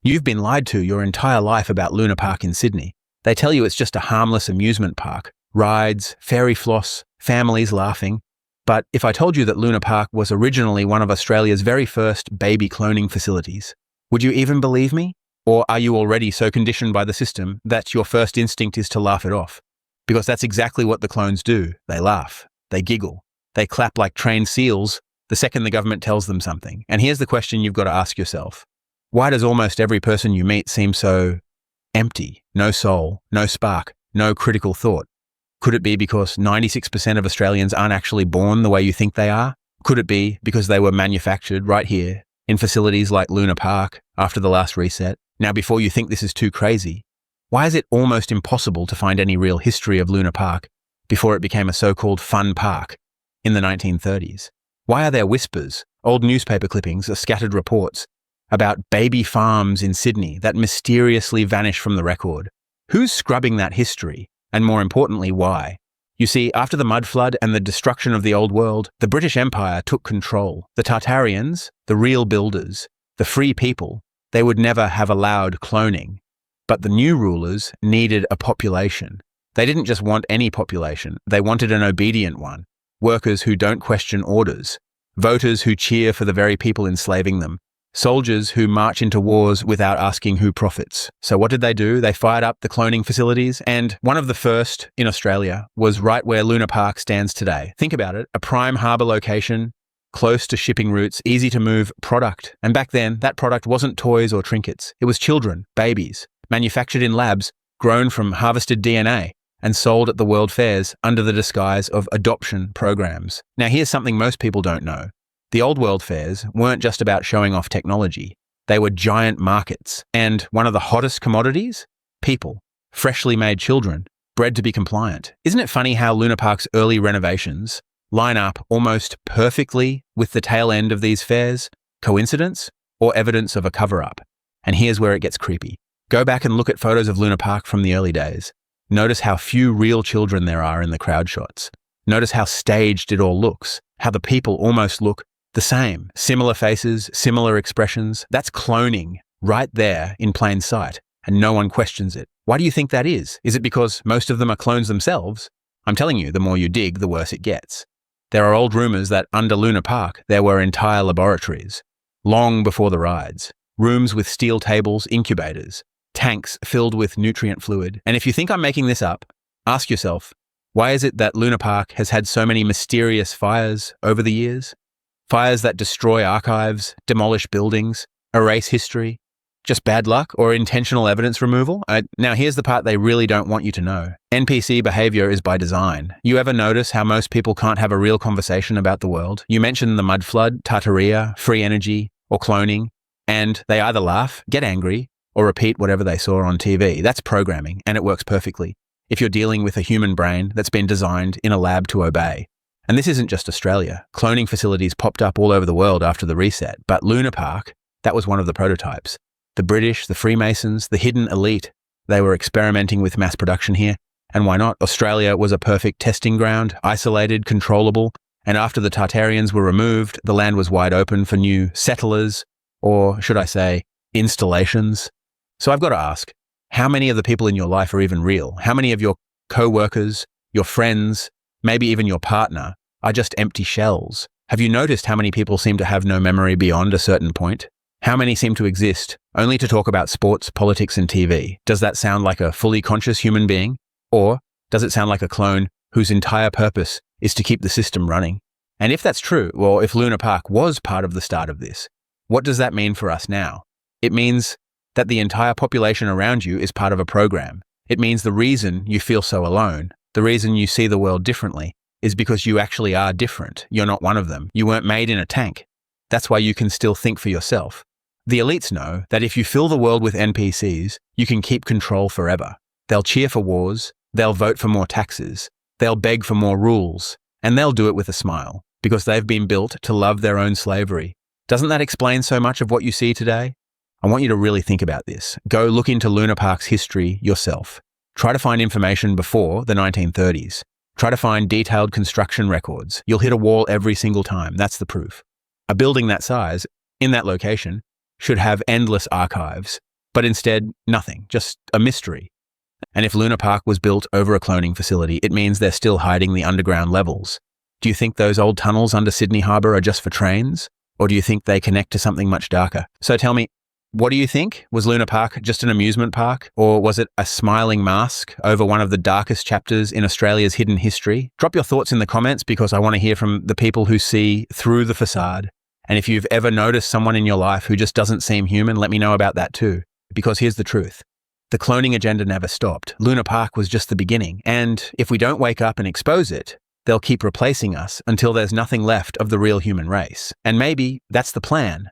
You've been lied to your entire life about Luna Park in Sydney. They tell you it's just a harmless amusement park. Rides, fairy floss, families laughing. But if I told you that Luna Park was originally one of Australia's very first baby cloning facilities, would you even believe me? Or are you already so conditioned by the system that your first instinct is to laugh it off? Because that's exactly what the clones do. They laugh. They giggle. They clap like trained seals the second the government tells them something. And here's the question you've got to ask yourself. Why does almost every person you meet seem so empty? No soul, no spark, no critical thought. Could it be because 96% of Australians aren't actually born the way you think they are? Could it be because they were manufactured right here in facilities like Luna Park after the last reset? Now, before you think this is too crazy, why is it almost impossible to find any real history of Luna Park before it became a so-called fun park in the 1930s? Why are there whispers, old newspaper clippings, or scattered reports about baby farms in Sydney that mysteriously vanish from the record? Who's scrubbing that history? And more importantly, why? You see, after the mud flood and the destruction of the old world, the British Empire took control. The Tartarians, the real builders, the free people, they would never have allowed cloning. But the new rulers needed a population. They didn't just want any population, they wanted an obedient one. Workers who don't question orders. Voters who cheer for the very people enslaving them. Soldiers who march into wars without asking who profits. So what did they do? They fired up the cloning facilities, and one of the first in Australia was right where Luna Park stands today. Think about it, a prime harbour location, close to shipping routes, easy to move product. And back then, that product wasn't toys or trinkets. It was children, babies, manufactured in labs, grown from harvested DNA, and sold at the world fairs under the disguise of adoption programs. Now here's something most people don't know. The old world fairs weren't just about showing off technology. They were giant markets. And one of the hottest commodities? People. Freshly made children, bred to be compliant. Isn't it funny how Luna Park's early renovations line up almost perfectly with the tail end of these fairs? Coincidence or evidence of a cover-up? And here's where it gets creepy. Go back and look at photos of Luna Park from the early days. Notice how few real children there are in the crowd shots. Notice how staged it all looks, how the people almost look the same. Similar faces, similar expressions. That's cloning right there in plain sight, and no one questions it. Why do you think that is? Is it because most of them are clones themselves? I'm telling you, the more you dig, the worse it gets. There are old rumors that under Luna Park, there were entire laboratories, long before the rides. Rooms with steel tables, incubators, tanks filled with nutrient fluid. And if you think I'm making this up, ask yourself, why is it that Luna Park has had so many mysterious fires over the years? Fires that destroy archives, demolish buildings, erase history. Just bad luck or intentional evidence removal? Now here's the part they really don't want you to know. NPC behavior is by design. You ever notice how most people can't have a real conversation about the world? You mention the mud flood, Tartaria, free energy, or cloning, and they either laugh, get angry, or repeat whatever they saw on TV. That's programming, and it works perfectly if you're dealing with a human brain that's been designed in a lab to obey. And this isn't just Australia. Cloning facilities popped up all over the world after the reset, but Luna Park, that was one of the prototypes. The British, the Freemasons, the hidden elite, they were experimenting with mass production here. And why not? Australia was a perfect testing ground, isolated, controllable, and after the Tartarians were removed, the land was wide open for new settlers, or should I say, installations. So I've got to ask, how many of the people in your life are even real? How many of your co-workers, your friends, maybe even your partner are just empty shells? Have you noticed how many people seem to have no memory beyond a certain point? How many seem to exist only to talk about sports, politics, and TV? Does that sound like a fully conscious human being? Or does it sound like a clone whose entire purpose is to keep the system running? And if that's true, or if Luna Park was part of the start of this, what does that mean for us now? It means that the entire population around you is part of a program. It means the reason you feel so alone, the reason you see the world differently, is because you actually are different. You're not one of them. You weren't made in a tank. That's why you can still think for yourself. The elites know that if you fill the world with NPCs, you can keep control forever. They'll cheer for wars, they'll vote for more taxes, they'll beg for more rules, and they'll do it with a smile, because they've been built to love their own slavery. Doesn't that explain so much of what you see today? I want you to really think about this. Go look into Luna Park's history yourself. Try to find information before the 1930s. Try to find detailed construction records. You'll hit a wall every single time. That's the proof. A building that size, in that location, should have endless archives. But instead, nothing, just a mystery. And if Luna Park was built over a cloning facility, it means they're still hiding the underground levels. Do you think those old tunnels under Sydney Harbour are just for trains? Or do you think they connect to something much darker? So tell me, what do you think? Was Luna Park just an amusement park? Or was it a smiling mask over one of the darkest chapters in Australia's hidden history? Drop your thoughts in the comments because I want to hear from the people who see through the facade. And if you've ever noticed someone in your life who just doesn't seem human, let me know about that too. Because here's the truth. The cloning agenda never stopped. Luna Park was just the beginning. And if we don't wake up and expose it, they'll keep replacing us until there's nothing left of the real human race. And maybe that's the plan.